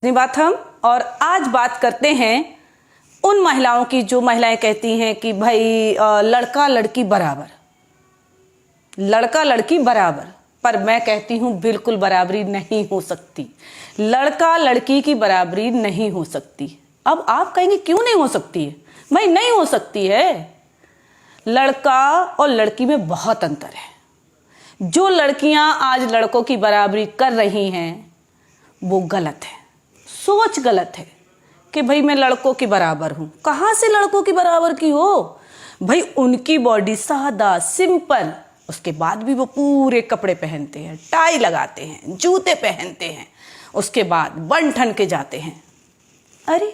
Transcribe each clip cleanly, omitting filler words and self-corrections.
बात हम और आज बात करते हैं उन महिलाओं की जो महिलाएं कहती हैं कि भाई लड़का लड़की बराबर, लड़का लड़की बराबर। पर मैं कहती हूं बिल्कुल बराबरी नहीं हो सकती, लड़का लड़की की बराबरी नहीं हो सकती। अब आप कहेंगे क्यों नहीं हो सकती है? भाई नहीं हो सकती है। लड़का और लड़की में बहुत अंतर है। जो लड़कियां आज लड़कों की बराबरी कर रही हैं वो गलत है, सोच गलत है कि भाई मैं लड़कों के बराबर हूं। कहां से लड़कों की बराबर की हो? भाई उनकी बॉडी सादा सिंपल, उसके बाद भी वो पूरे कपड़े पहनते हैं, टाई लगाते हैं, जूते पहनते हैं, उसके बाद बन ठन के जाते हैं। अरे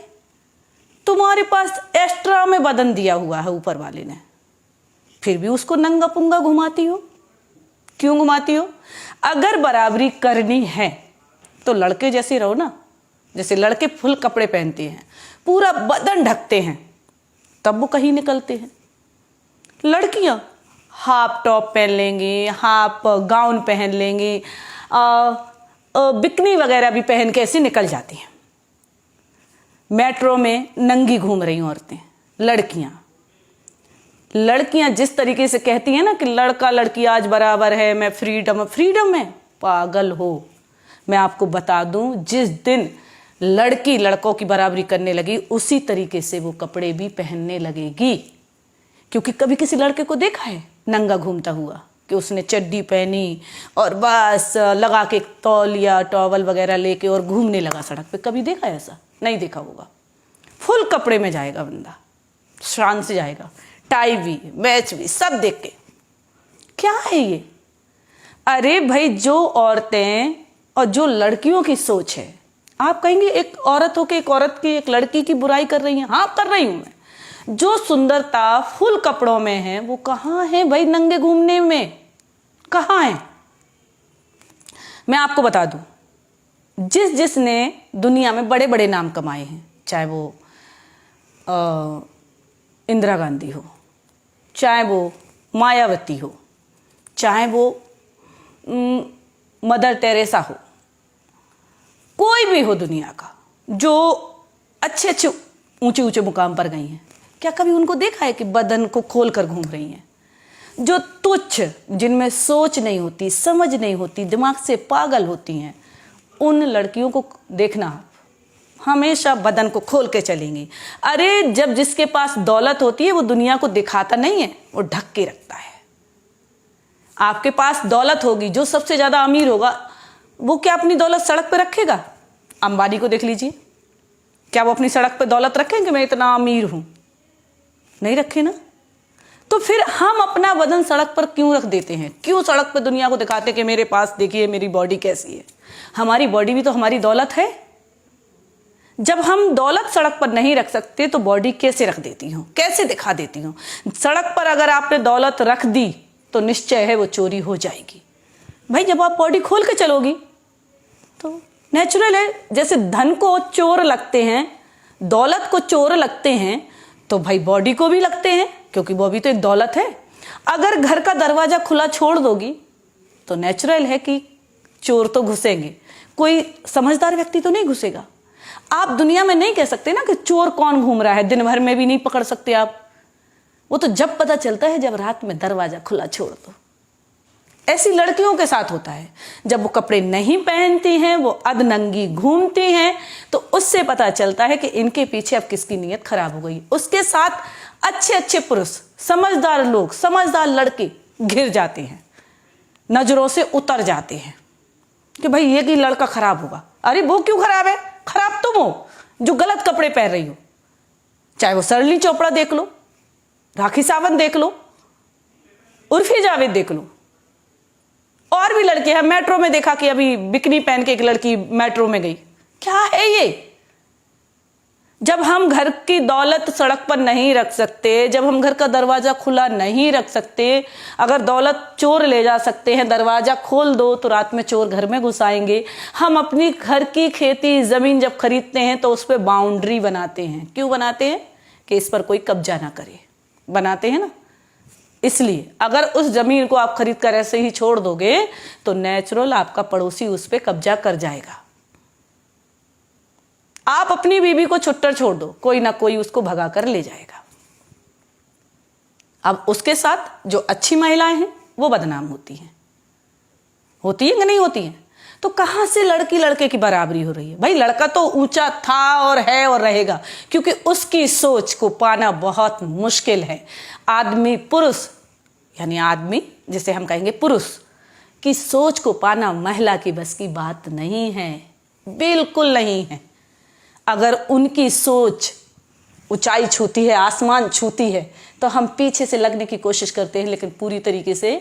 तुम्हारे पास एक्स्ट्रा में बदन दिया हुआ है ऊपर वाले ने, फिर भी उसको नंगा पुंगा घुमाती हो। क्यों घुमाती हो? अगर बराबरी करनी है तो लड़के जैसे रहो ना। जैसे लड़के फुल कपड़े पहनते हैं, पूरा बदन ढकते हैं, तब वो कहीं निकलते हैं। लड़कियां हाफ टॉप पहन लेंगी, हाफ गाउन पहन लेंगी, बिकनी वगैरह भी पहन के ऐसे निकल जाती हैं। मेट्रो में नंगी घूम रही औरतें, लड़कियां जिस तरीके से कहती हैं ना कि लड़का लड़की आज बराबर है, मैं फ्रीडम में पागल हो। मैं आपको बता दूं, जिस दिन लड़की लड़कों की बराबरी करने लगी उसी तरीके से वो कपड़े भी पहनने लगेगी। क्योंकि कभी किसी लड़के को देखा है नंगा घूमता हुआ कि उसने चड्डी पहनी और बस लगा के तौलिया टॉवल वगैरह लेके और घूमने लगा सड़क पे? कभी देखा है ऐसा? नहीं देखा होगा। फुल कपड़े में जाएगा बंदा, शान से जाएगा, टाई भी मैच भी सब देख के। क्या है ये? अरे भाई जो औरतें और जो लड़कियों की सोच है, आप कहेंगे एक औरत हो के एक औरत की, एक लड़की की बुराई कर रही है। हाँ कर रही हूं मैं। जो सुंदरता फुल कपड़ों में है वो कहां है भाई नंगे घूमने में? कहां है? मैं आपको बता दूं, जिसने दुनिया में बड़े बड़े नाम कमाए हैं, चाहे वो इंदिरा गांधी हो, चाहे वो मायावती हो, चाहे वो मदर टेरेसा हो, कोई भी हो दुनिया का, जो अच्छे अच्छे ऊंचे ऊंचे मुकाम पर गई हैं, क्या कभी उनको देखा है कि बदन को खोल कर घूम रही हैं? जो तुच्छ, जिनमें सोच नहीं होती, समझ नहीं होती, दिमाग से पागल होती हैं, उन लड़कियों को देखना हमेशा बदन को खोल के चलेंगी। अरे जब जिसके पास दौलत होती है वो दुनिया को दिखाता नहीं है, वो ढक के रखता है। आपके पास दौलत होगी, जो सबसे ज्यादा अमीर होगा वो क्या अपनी दौलत सड़क पे रखेगा? अंबानी को देख लीजिए, क्या वो अपनी सड़क पे दौलत रखेंगे मैं इतना अमीर हूं? नहीं रखे ना। तो फिर हम अपना बदन सड़क पर क्यों रख देते हैं? क्यों सड़क पर दुनिया को दिखाते कि मेरे पास देखिए मेरी बॉडी कैसी है? हमारी बॉडी भी तो हमारी दौलत है। जब हम दौलत सड़क पर नहीं रख सकते तो बॉडी कैसे रख देती हूं, कैसे दिखा देती हूं? सड़क पर अगर आपने दौलत रख दी तो निश्चय है वो चोरी हो जाएगी। भाई जब आप बॉडी खोल के चलोगी तो नेचुरल है। जैसे धन को चोर लगते हैं, दौलत को चोर लगते हैं, तो भाई बॉडी को भी लगते हैं, क्योंकि वो भी तो एक दौलत है। अगर घर का दरवाजा खुला छोड़ दोगी तो नेचुरल है कि चोर तो घुसेंगे, कोई समझदार व्यक्ति तो नहीं घुसेगा। आप दुनिया में नहीं कह सकते ना कि चोर कौन घूम रहा है, दिन भर में भी नहीं पकड़ सकते आप। वो तो जब पता चलता है जब रात में दरवाजा खुला छोड़ दो। ऐसी लड़कियों के साथ होता है, जब वो कपड़े नहीं पहनती हैं, वो अधनंगी घूमती हैं, तो उससे पता चलता है कि इनके पीछे अब किसकी नीयत खराब हो गई। उसके साथ अच्छे अच्छे पुरुष, समझदार लोग, समझदार लड़के घिर जाते हैं, नजरों से उतर जाते हैं कि भाई ये कि लड़का खराब होगा। अरे वो क्यों खराब है? खराब तुम हो जो गलत कपड़े पहन रही हो। चाहे वो सरली चोपड़ा देख लो, राखी सावंत देख लो, उर्फी जावेद देख लो, और भी लड़के हैं। मेट्रो में देखा कि अभी बिकनी पहन के एक लड़की मेट्रो में गई। क्या है ये? जब हम घर की दौलत सड़क पर नहीं रख सकते, जब हम घर का दरवाजा खुला नहीं रख सकते, अगर दौलत चोर ले जा सकते हैं, दरवाजा खोल दो तो रात में चोर घर में घुस आएंगे। हम अपनी घर की खेती जमीन जब खरीदते हैं तो उस पर बाउंड्री बनाते हैं। क्यों बनाते हैं? कि इस पर कोई कब्जा ना करे, बनाते हैं ना। इसलिए अगर उस जमीन को आप खरीद कर ऐसे ही छोड़ दोगे तो नेचुरल आपका पड़ोसी उस पर कब्जा कर जाएगा। आप अपनी बीवी को छुट्टर छोड़ दो, कोई ना कोई उसको भगा कर ले जाएगा। अब उसके साथ जो अच्छी महिलाएं हैं वो बदनाम होती हैं कि नहीं होती हैं? तो कहां से लड़की लड़के की बराबरी हो रही है? भाई लड़का तो ऊंचा था और है और रहेगा, क्योंकि उसकी सोच को पाना बहुत मुश्किल है। आदमी पुरुष, यानी आदमी जिसे हम कहेंगे पुरुष की सोच को पाना महिला की बस की बात नहीं है, बिल्कुल नहीं है। अगर उनकी सोच ऊंचाई छूती है, आसमान छूती है, तो हम पीछे से लगने की कोशिश करते हैं, लेकिन पूरी तरीके से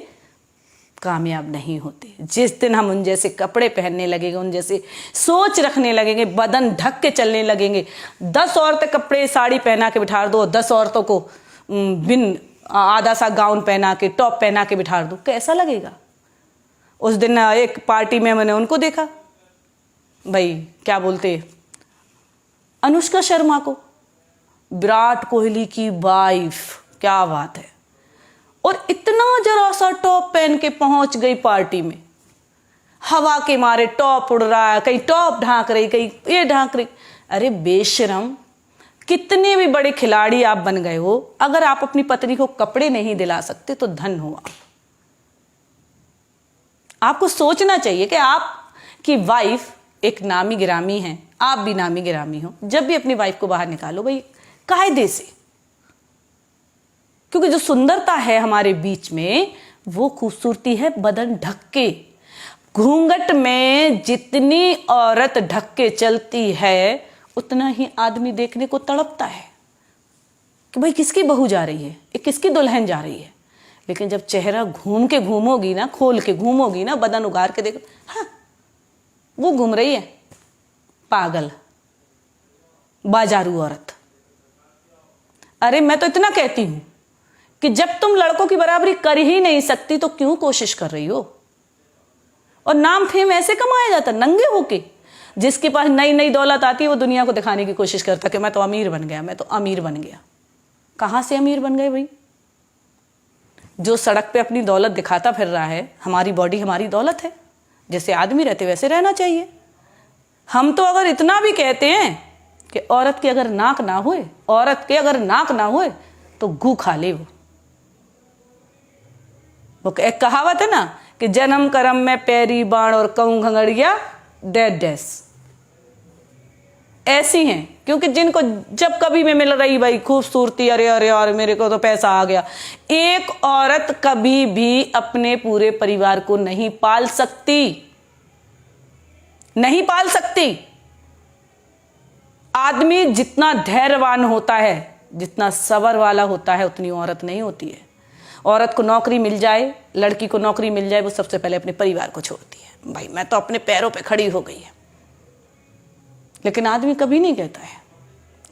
कामयाब नहीं होते। जिस दिन हम उन जैसे कपड़े पहनने लगेंगे, उन जैसे सोच रखने लगेंगे, बदन ढक के चलने लगेंगे, 10 औरतें कपड़े साड़ी पहना के बिठा दो, 10 औरतों को बिन आधा सा गाउन पहना के, टॉप पहना के बिठा दो, कैसा लगेगा? उस दिन एक पार्टी में मैंने उनको देखा, भाई क्या बोलते, अनुष्का शर्मा को, विराट कोहली की वाइफ, क्या बात है, और इतना जरा सा टॉप पहन के पहुंच गई पार्टी में, हवा के मारे टॉप उड़ रहा है, कहीं टॉप ढांक रही, कहीं ये ढांक रही। अरे बेशरम, कितने भी बड़े खिलाड़ी आप बन गए हो, अगर आप अपनी पत्नी को कपड़े नहीं दिला सकते तो धन हो आप। आपको सोचना चाहिए कि आपकी वाइफ एक नामी गिरामी है, आप भी नामी गिरामी हो। जब भी अपनी वाइफ को बाहर निकालो भाई कायदे से, क्योंकि जो सुंदरता है हमारे बीच में वो खूबसूरती है बदन ढक के। घूंघट में जितनी औरत ढक के चलती है उतना ही आदमी देखने को तड़पता है कि भाई किसकी बहू जा रही है, ये किसकी दुल्हन जा रही है। लेकिन जब चेहरा घूम के घूमोगी ना, खोल के घूमोगी ना, बदन उगार के देखो, हाँ वो घूम रही है, पागल बाजारू औरत। अरे मैं तो इतना कहती हूं कि जब तुम लड़कों की बराबरी कर ही नहीं सकती तो क्यों कोशिश कर रही हो? और नाम फेम ऐसे कमाया जाता नंगे होके। जिसके पास नई नई दौलत आती है वो दुनिया को दिखाने की कोशिश करता कि मैं तो अमीर बन गया, मैं तो अमीर बन गया। कहां से अमीर बन गए भाई? जो सड़क पे अपनी दौलत दिखाता फिर रहा है, हमारी बॉडी हमारी दौलत है, जैसे आदमी रहते वैसे रहना चाहिए। हम तो अगर इतना भी कहते हैं कि औरत की अगर नाक ना होए, औरत के अगर नाक ना होए तो गू खा ले। वो एक कहावत है ना कि जन्म करम में पैरी बाण और कहूं घंगड़िया डेड डेस, ऐसी हैं। क्योंकि जिनको जब कभी में मिल रही भाई खूबसूरती, अरे अरे और मेरे को तो पैसा आ गया। एक औरत कभी भी अपने पूरे परिवार को नहीं पाल सकती, नहीं पाल सकती। आदमी जितना धैर्यवान होता है, जितना सबर वाला होता है, उतनी औरत नहीं होती है। औरत को नौकरी मिल जाए, लड़की को नौकरी मिल जाए, वो सबसे पहले अपने परिवार को छोड़ती है। भाई मैं तो अपने पैरों पे खड़ी हो गई है। लेकिन आदमी कभी नहीं कहता है,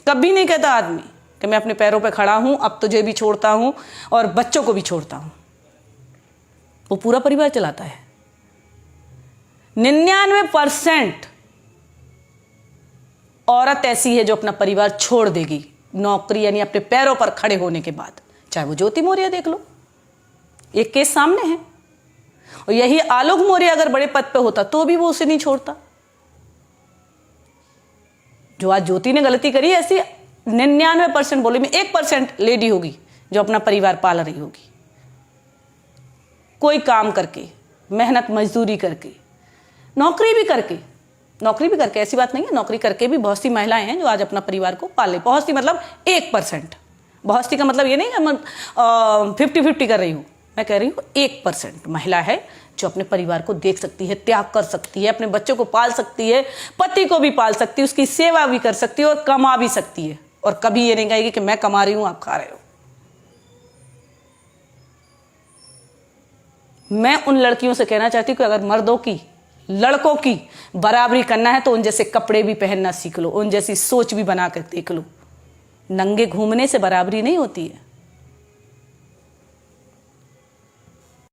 कभी नहीं कहता आदमी कि मैं अपने पैरों पे खड़ा हूं, अब तुझे भी छोड़ता हूं और बच्चों को भी छोड़ता हूं। वो पूरा परिवार चलाता है। 99% औरत ऐसी है जो अपना परिवार छोड़ देगी नौकरी, यानी अपने पैरों पर खड़े होने के बाद। चाहे वो ज्योति मौर्य देख लो, एक केस सामने है। और यही आलोक मौर्य अगर बड़े पद पे होता तो भी वो उसे नहीं छोड़ता। जो आज ज्योति ने गलती करी, ऐसी 99% बोले में 1% लेडी होगी जो अपना परिवार पाल रही होगी, कोई काम करके, मेहनत मजदूरी करके, नौकरी भी करके। ऐसी बात नहीं है, नौकरी करके भी बहुत सी महिलाएं हैं जो आज अपना परिवार को पाले। बहुत सी मतलब 1%। बहुत सी का मतलब ये नहीं कि मैं 50-50 कर रही हूं। मैं कह रही हूं 1% महिला है जो अपने परिवार को देख सकती है, त्याग कर सकती है, अपने बच्चों को पाल सकती है, पति को भी पाल सकती है, उसकी सेवा भी कर सकती है और कमा भी सकती है। और कभी ये नहीं कहेगी कि मैं कमा रही हूं आप खा रहे हो। मैं उन लड़कियों से कहना चाहती हूँ कि अगर मर्दों की, लड़कों की बराबरी करना है तो उन जैसे कपड़े भी पहनना सीख लो, उन जैसी सोच भी बना कर देख लो। नंगे घूमने से बराबरी नहीं होती है।